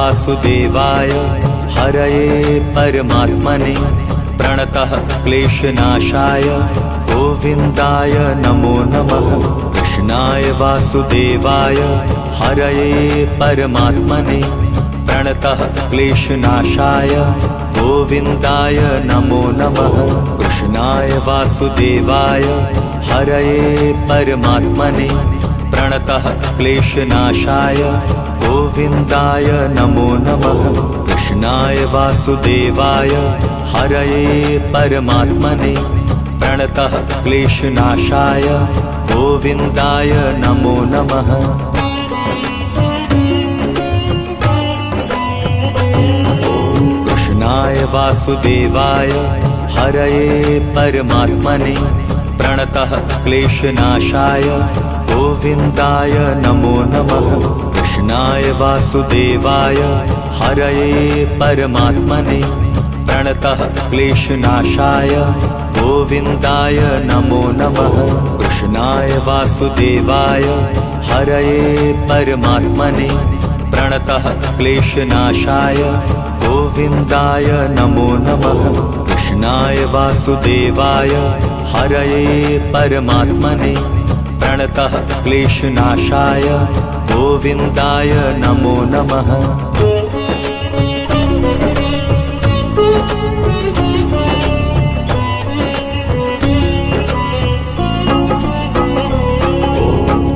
वासुदेवाय हरये परमात्मने प्रणतः क्लेशनाशाय गोविन्दाय नमो नमः। कृष्णाय वासुदेवाय हरये परमात्मने प्रणतः क्लेशनाशाय गोविन्दाय नमो नमः। कृष्णाय वासुदेवाय हरये परमात्मने प्रणतः क्लेशनाशाय गोविन्दाय नमो नमः। कृष्णाय वासुदेवाय हरये परमात्मने प्रणतः क्लेशनाशाय गोविन्दाय नमो नमः। कृष्णाय वासुदेवाय हरये परमात्मने प्रणतः क्लेशनाशाय गोविन्दाय नमो नमः। कृष्णाय वासुदेवाय हरये परमात्मने प्रणतः क्लेशनाशाय गोविन्दाय नमो नमः। कृष्णाय वासुदेवाय हरये परमात्मने प्रणतः क्लेशनाशाय गोविन्दाय नमो नमः। कृष्णाय वासुदेवाय हरये परमात्मने प्रणतः क्लेशनाशाय गोविन्दाय नमो नमः।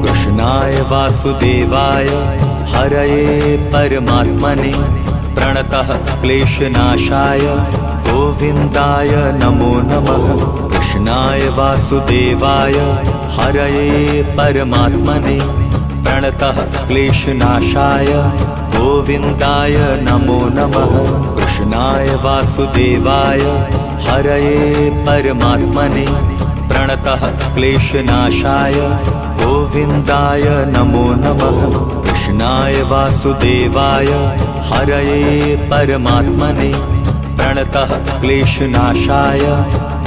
कृष्णाय वासुदेवाय हरये परमात्मने प्रणतः क्लेशनाशाय गोविन्दाय नमो नमः। कृष्णाय वासुदेवाय हरये परमात्मने प्रणतः क्लेशनाशाय गोविन्दाय नमो नमः। कृष्णाय वासुदेवाय हरये परमात्मने प्रणतः क्लेशनाशाय गोविन्दाय नमो नमः। कृष्णाय वासुदेवाय हरये परमात्मने प्रणतः क्लेशनाशाय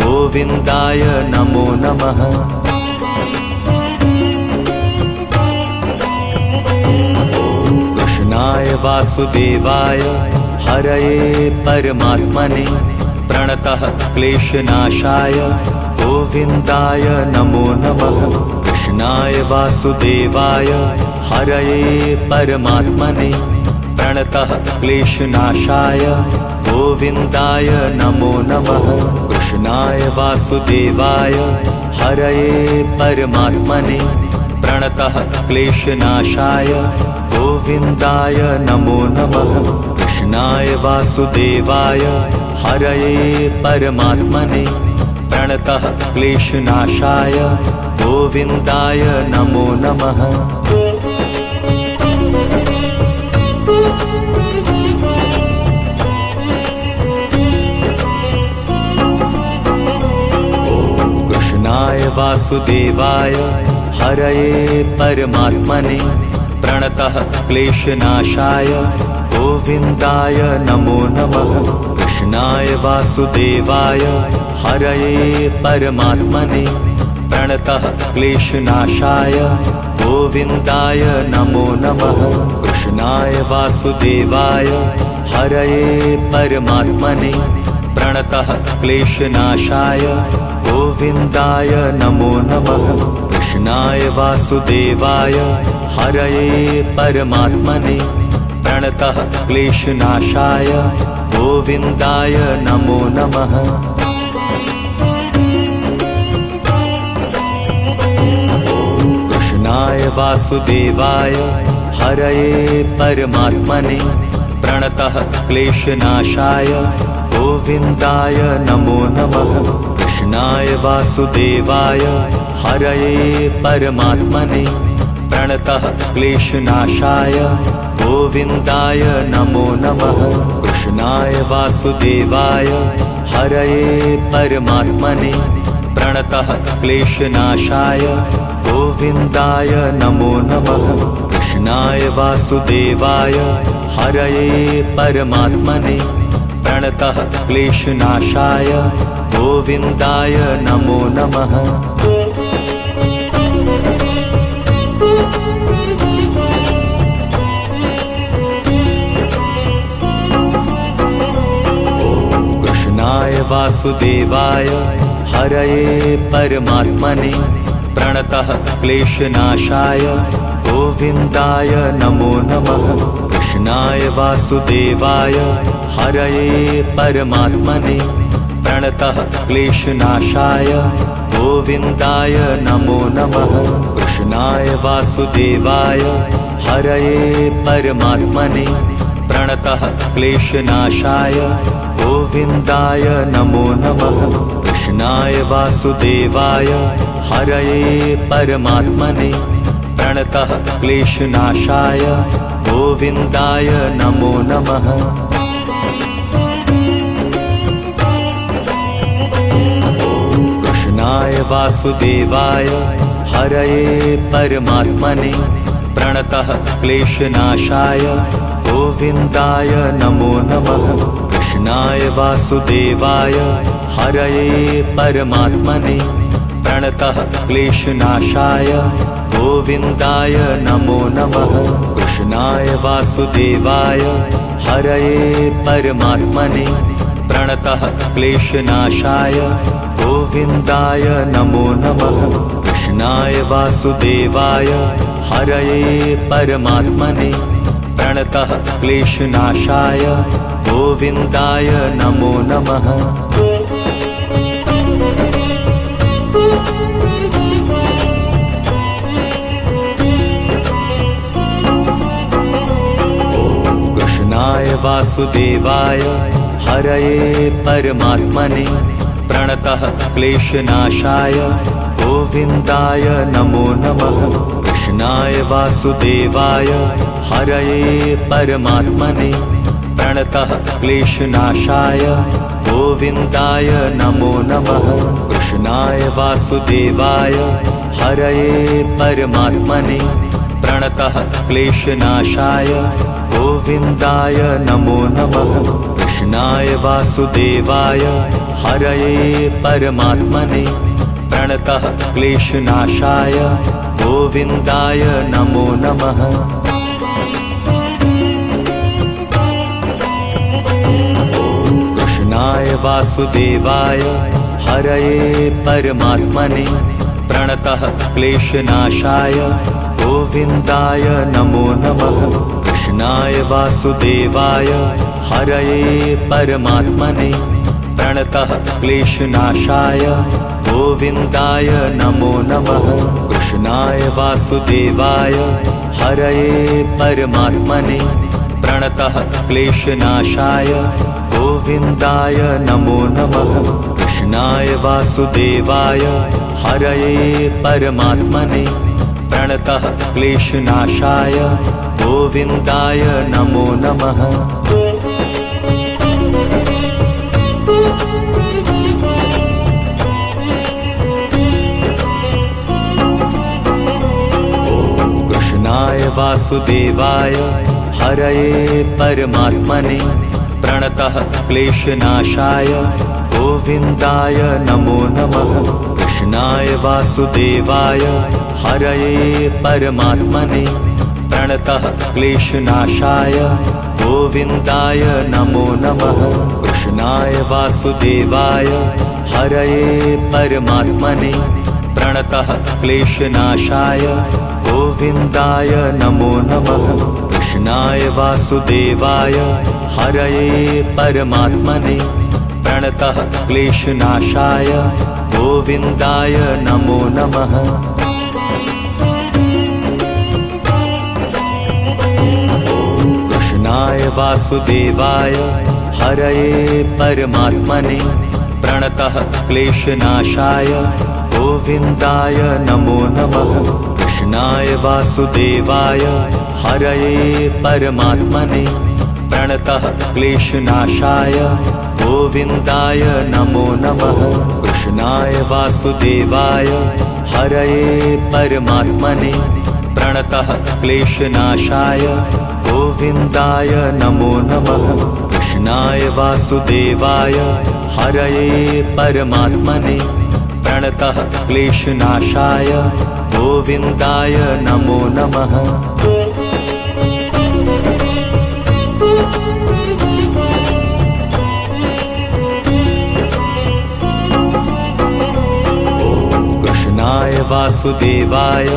गोविन्दाय नमो नमः। कृष्णाय वासुदेवाय हरये परमात्मने प्रणतः क्लेशनाशाय गोविन्दाय नमो नमः। कृष्णाय वासुदेवाय हरये परमात्मने प्रणतः क्लेशनाशाय गोविन्दाय नमो नमः। कृष्णाय वासुदेवाय हरये परमात्मने प्रणतः क्लेशनाशाय गोविन्दाय नमो नमः। कृष्णाय वासुदेवाय हरये परमात्मने प्रणतः क्लेशनाशाय गोविन्दाय नमो नमः। कृष्णाय वासुदेवाय हरये परमात्मने प्रणतः क्लेशनाशाय गोविन्दाय नमो नमः। कृष्णाय वासुदेवाय हरये परमात्मने प्रणतः क्लेशनाशाय गोविन्दाय नमो नमः। कृष्णाय वासुदेवाय हरये परमात्मने प्रणतः क्लेशनाशाय गोविन्दाय नमो नमः। कृष्णाय वासुदेवाय हरये परमात्मने प्रणतः क्लेशनाशाय गोविन्दाय नमो नमः। कृष्णाय वासुदेवाय हरये परमात्मने प्रणतः क्लेशनाशाय गोविन्दाय नमो नमः। कृष्णाय वासुदेवाय हरये परमात्मने प्रणतः क्लेशनाशाय गोविन्दाय नमो नमः। कृष्णाय वासुदेवाय हरये परमात्मने प्रणतः क्लेशनाशाय गोविन्दाय नमो नमः। कृष्णाय वासुदेवाय हरये परमात्मने प्रणतः क्लेशनाशाय गोविन्दाय नमो नमः। कृष्णाय वासुदेवाय हरये परमात्मने प्रणतः क्लेशनाशाय गोविन्दाय नमो नमः। कृष्णाय वासुदेवाय हरये परमात्मने प्रणतः क्लेशनाशाय गोविन्दाय नमो नमः। कृष्णाय वासुदेवाय हरये परमात्मने प्रणतः क्लेशनाशाय गोविन्दाय नमो नमः। कृष्णाय वासुदेवाय हरये परमात्मने प्रणतः क्लेशनाशाय गोविन्दाय नमो नमः। कृष्णाय वासुदेवाय हरये परमात्मने प्रणतः क्लेशनाशाय गोविन्दाय नमो नमः। कृष्णाय वासुदेवाय हरये परमात्मने प्रणतः क्लेशनाशाय गोविन्दाय नमो नमः। कृष्णाय वासुदेवाय हरये परमात्मने प्रणतः क्लेशनाशाय गोविन्दाय नमो नमः। कृष्णाय वासुदेवाय हरये परमात्मने प्रणतः क्लेशनाशाय गोविन्दाय नमो नमः। कृष्णाय वासुदेवाय हरये परमात्मने प्रणतः क्लेशनाशाय गोविन्दाय नमो नमः। कृष्णाय वासुदेवाय हरये परमात्मने प्रणतः क्लेशनाशाय गोविन्दाय नमो नमः। कृष्णाय वासुदेवाय हरये परमात्मने प्रणतः क्लेशनाशाय गोविन्दाय नमो नमः। कृष्णाय वासुदेवाय हरये परमात्मने प्रणतः क्लेशनाशाय गोविन्दाय नमो नमः। कृष्णाय वासुदेवाय हरये परमात्मने प्रणतः क्लेशनाशाय गोविन्दाय नमो नमः। कृष्णाय वासुदेवाय हरये परमात्मने प्रणतः क्लेशनाशाय गोविन्दाय नमो नमः। कृष्णाय वासुदेवाय हरये परमात्मने प्रणतः क्लेशनाशाय गोविन्दाय नमो नमः। कृष्णाय वासुदेवाय हरये परमात्मने प्रणतः क्लेशनाशाय गोविन्दाय नमो नमः। कृष्णाय वासुदेवाय हरये परमात्मने प्रणतः क्लेशनाशाय गोविन्दाय नमो नमः। कृष्णाय वासुदेवाय हरये परमात्मने प्रणतः क्लेशनाशाय गोविन्दाय नमो नमः। कृष्णाय वासुदेवाय हरये परमात्मने प्रणतः क्लेशनाशाय गोविन्दाय नमो नमः। कृष्णाय वासुदेवाय हरये परमात्मने प्रणतः क्लेशनाशाय गोविन्दाय नमो नमः। कृष्णाय वासुदेवाय हरये परमात्मने प्रणतः क्लेशनाशाय गोविन्दाय नमो नमः। कृष्णाय वासुदेवाय हरये परमात्मने प्रणतः क्लेशनाशाय गोविन्दाय नमो नमः। कृष्णाय वासुदेवाय हरये परमात्मने प्रणतः क्लेशनाशाय गोविन्दाय नमो नमः। कृष्णाय वासुदेवाय हरये परमात्मने प्रणतः क्लेशनाशाय गोविन्दाय नमो नमः। वासुदेवाय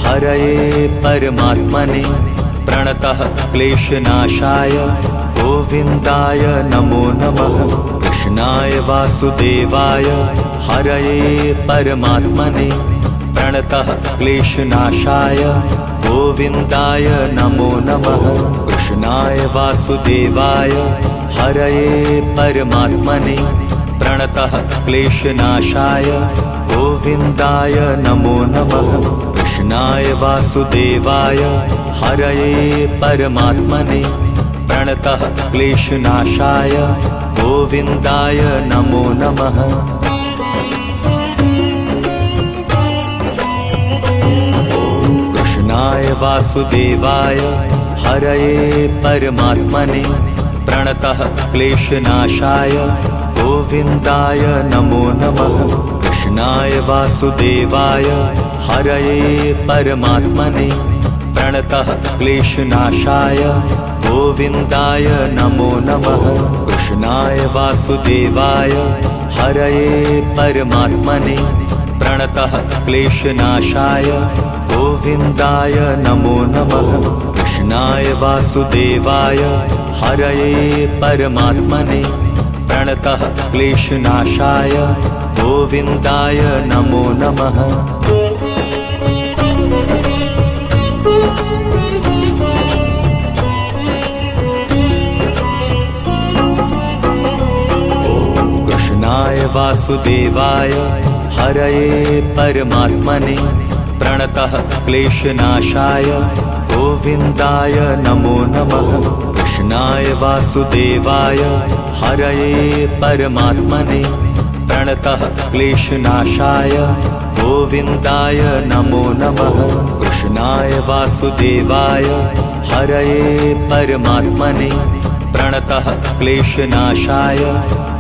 हरये परमात्मने प्रणतः क्लेशनाशाय गोविन्दाय नमो नमः। कृष्णाय वासुदेवाय हरये परमात्मने प्रणतः क्लेशनाशाय गोविन्दाय नमो नमः। कृष्णाय वासुदेवाय हरये परमात्मने प्रणतः क्लेशनाशाय गोविन्दाय नमो नमः। कृष्णाय वासुदेवाय हरये परमात्मने प्रणतः क्लेशनाशाय गोविन्दाय नमो नमः। कृष्णाय वासुदेवाय हरये परमात्मने प्रणतः क्लेशनाशाय गोविन्दाय नमो नमः। कृष्णाय वासुदेवाय हरये परमात्मने प्रणतः क्लेशनाशाय गोविन्दाय नमो नमः। कृष्णाय वासुदेवाय हरये परमात्मने प्रणतः क्लेशनाशाय गोविन्दाय नमो नमः। कृष्णाय वासुदेवाय हरये परमात्मने प्रणतः क्लेशनाशाय गोविन्दाय नमो नमः। कृष्णाय वासुदेवाय हरये परमात्मने प्रणतः क्लेशनाशाय गोविन्दाय नमो नमः। कृष्णाय वासुदेवाय हरये परमात्मने प्रणतः क्लेशनाशाय गोविन्दाय नमो नमः। कृष्णाय वासुदेवाय हरये परमात्मने प्रणतः क्लेशनाशाय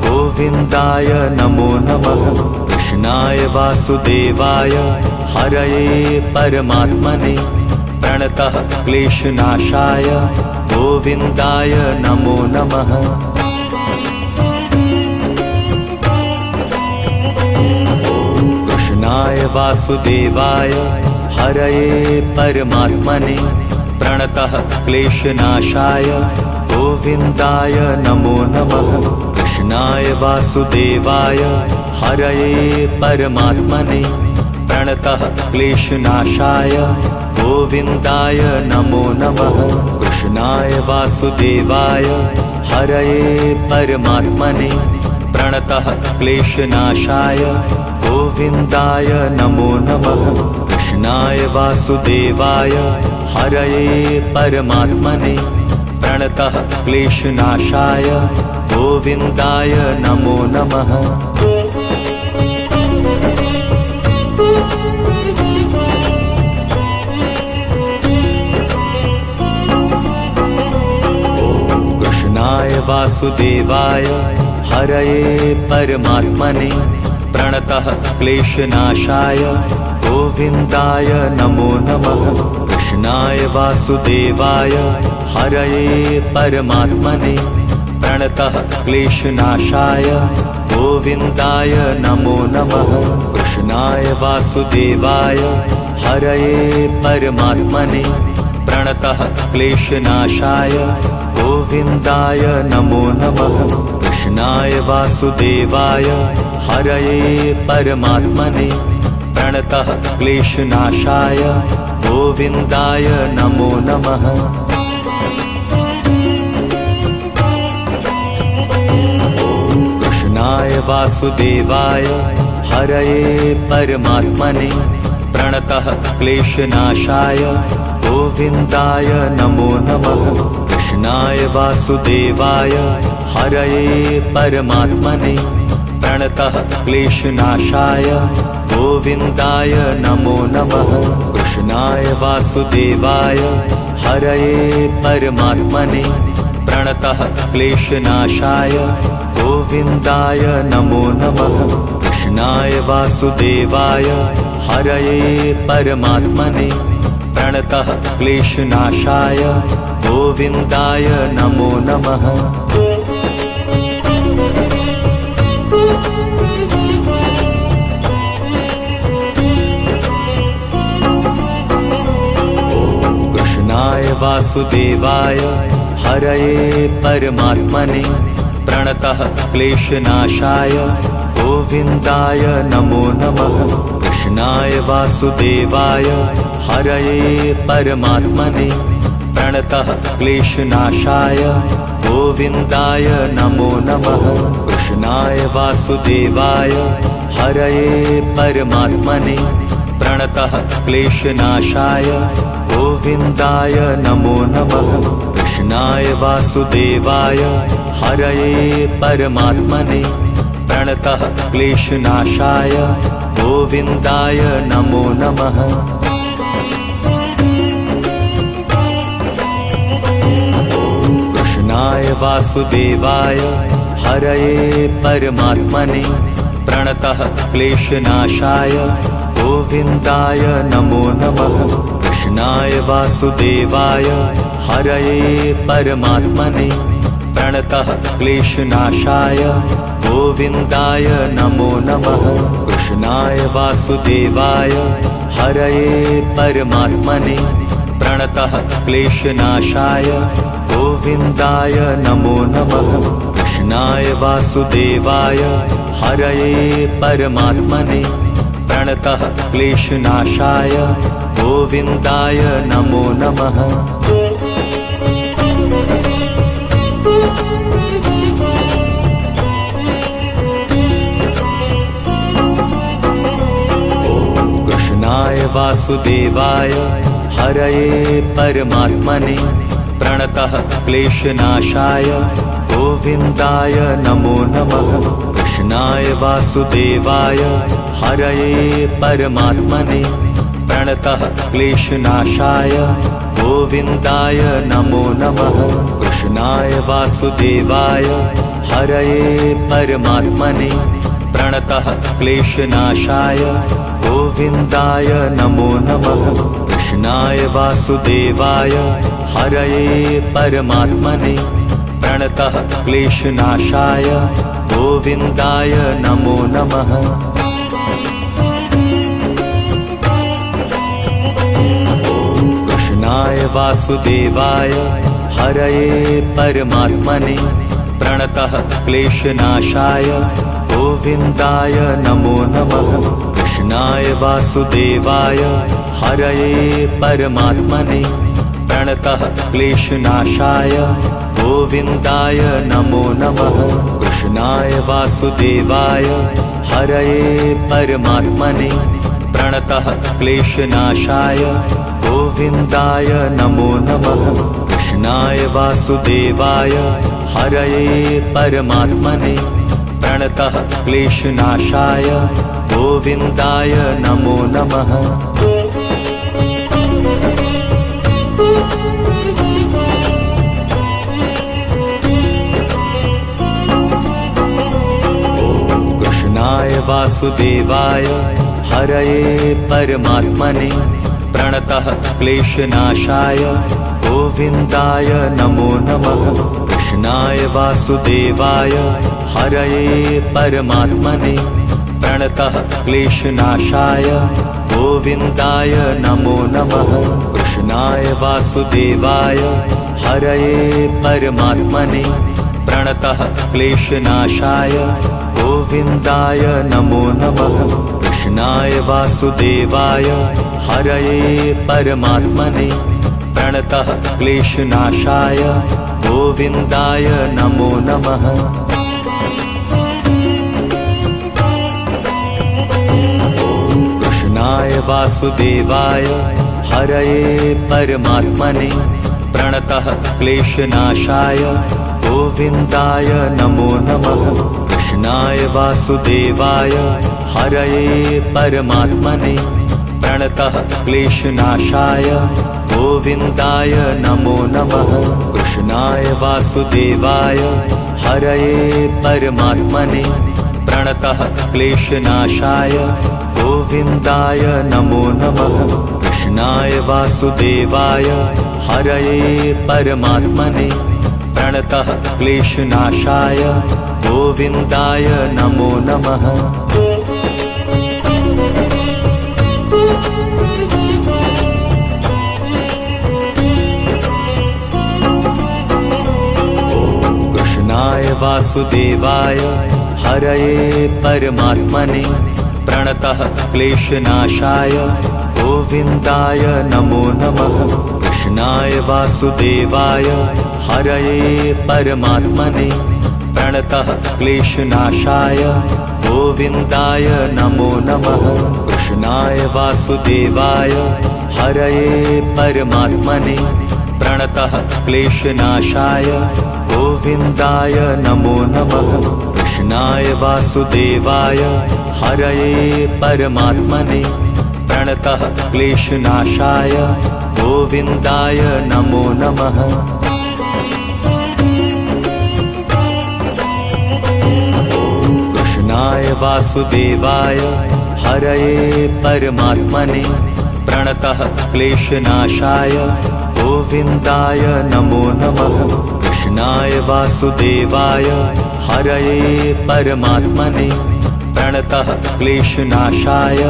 गोविन्दाय नमो नमः। कृष्णाय वासुदेवाय हरये परमात्मने प्रणतः क्लेशनाशाय गोविन्दाय नमो नमः। कृष्णाय वासुदेवाय हरये परमात्मने प्रणतः क्लेशनाशाय गोविन्दाय नमो नमः। कृष्णाय वासुदेवाय हरये परमात्मने प्रणतः क्लेशनाशाय गोविन्दाय नमो नमः। कृष्णाय वासुदेवाय हरये परमात्मने प्रणतः क्लेशनाशाय गोविन्दाय नमो नमः। कृष्णाय वासुदेवाय हरये परमात्मने प्रणतः क्लेशनाशाय गोविन्दाय नमो नमः। कृष्णाय वासुदेवाय हरये परमात्मने प्रणतः क्लेशनाशाय गोविन्दाय नमो नमः। कृष्णाय वासुदेवाय हरये परमात्मने प्रणतः क्लेशनाशाय गोविन्दाय नमो नमः। कृष्णाय वासुदेवाय हरये परमात्मने प्रणतः क्लेशनाशाय गोविन्दाय नमो नमः। कृष्णाय वासुदेवाय हरये परमात्मने प्रणतः क्लेशनाशाय गोविन्दाय नमो नमः। कृष्णाय वासुदेवाय हरये परमात्मने प्रणतः क्लेशनाशाय गोविन्दाय नमो नमः। कृष्णाय वासुदेवाय हरये परमात्मने प्रणतः क्लेशनाशाय गोविन्दाय नमो नमः। कृष्णाय वासुदेवाय हरये परमात्मने प्रणतः क्लेशनाशाय गोविन्दाय नमो नमः। कृष्णाय वासुदेवाय हरये परमात्मने प्रणतः क्लेशनाशाय गोविन्दाय नमो नमः। वासुदेवाय हरये परमात्मने प्रणतः क्लेशनाशाय गोविन्दाय नमो नमः। कृष्णाय वासुदेवाय हरये परमात्मने प्रणतः क्लेशनाशाय गोविन्दाय नमो नमः। कृष्णाय वासुदेवाय हरये परमात्मने प्रणतः क्लेशनाशाय गोविन्दाय नमो नमः। कृष्णाय वासुदेवाय हरये परमात्मने प्रणतः क्लेशनाशाय गोविन्दाय नमो नमः। कृष्णाय वासुदेवाय हरये परमात्मने प्रणतः क्लेशनाशाय गोविन्दाय नमो नमः। कृष्णाय वासुदेवाय हरये परमात्मने प्रणतः क्लेशनाशाय गोविन्दाय नमो नमः। कृष्णाय वासुदेवाय हरये परमात्मने प्रणतः क्लेशनाशाय गोविन्दाय नमो नमः। कृष्णाय वासुदेवाय हरये परमात्मने प्रणतः क्लेशनाशाय गोविन्दाय नमो नमः। कृष्णाय वासुदेवाय हरये परमात्मने प्रणतः क्लेशनाशाय गोविन्दाय नमो नमः। कृष्णाय वासुदेवाय हरये परमात्मने प्रणतः क्लेशनाशाय गोविन्दाय नमो नमः। कृष्णाय वासुदेवाय हरये परमात्मने प्रणतः क्लेशनाशाय गोविन्दाय नमो नमः। कृष्णाय वासुदेवाय हरये परमात्मने प्रणतः क्लेशनाशाय गोविन्दाय नमो नमः। कृष्णाय वासुदेवाय हरये परमात्मने प्रणतः क्लेशनाशाय गोविन्दाय नमो नमः। कृष्णाय वासुदेवाय हरये परमात्मने प्रणतः क्लेशनाशाय गोविन्दाय नमो नमः। कृष्णाय वासुदेवाय हरये परमात्मने प्रणतः क्लेशनाशाय गोविन्दाय नमो नमः। कृष्णाय वासुदेवाय हरये परमात्मने प्रणतः क्लेशनाशाय गोविन्दाय नमो नमः। कृष्णाय वासुदेवाय हरये परमात्मने प्रणतः क्लेशनाशाय गोविन्दाय नमो नमः। कृष्णाय वासुदेवाय हरये परमात्मने प्रणतः क्लेशनाशाय गोविन्दाय नमो नमः। कृष्णाय वासुदेवाय हरये परमात्मने प्रणतः क्लेशनाशाय गोविन्दाय नमो नमः। कृष्णाय वासुदेवाय हरये परमात्मने प्रणतः क्लेशनाशाय गोविन्दाय नमो नमः। कृष्णाय वासुदेवाय हरये परमात्मने प्रणतः क्लेशनाशाय गोविन्दाय नमो नमः। कृष्णाय वासुदेवाय हरये परमात्मने प्रणतः क्लेशनाशाय गोविन्दाय नमो नमः। कृष्णाय वासुदेवाय हरये परमात्मने प्रणतः क्लेशनाशाय गोविन्दाय नमो नमः। कृष्णाय वासुदेवाय हरये परमात्मने प्रणतः क्लेशनाशाय गोविन्दाय नमो नमः। कृष्णाय वासुदेवाय हरये परमात्मने प्रणतः क्लेशनाशाय गोविन्दाय नमो नमः। कृष्णाय वासुदेवाय हरये परमात्मने प्रणतः क्लेशनाशाय गोविन्दाय नमो नमः। कृष्णाय वासुदेवाय हरये परमात्मने प्रणतः क्लेशनाशाय गोविन्दाय नमो नमः। कृष्णाय वासुदेवाय हरये परमात्मने प्रणतः क्लेशनाशाय गोविन्दाय नमो नमः। कृष्णाय वासुदेवाय हरये परमात्मने प्रणतः क्लेशनाशाय गोविन्दाय नमो नमः। कृष्णाय वासुदेवाय हरये परमात्मने प्रणतः क्लेशनाशाय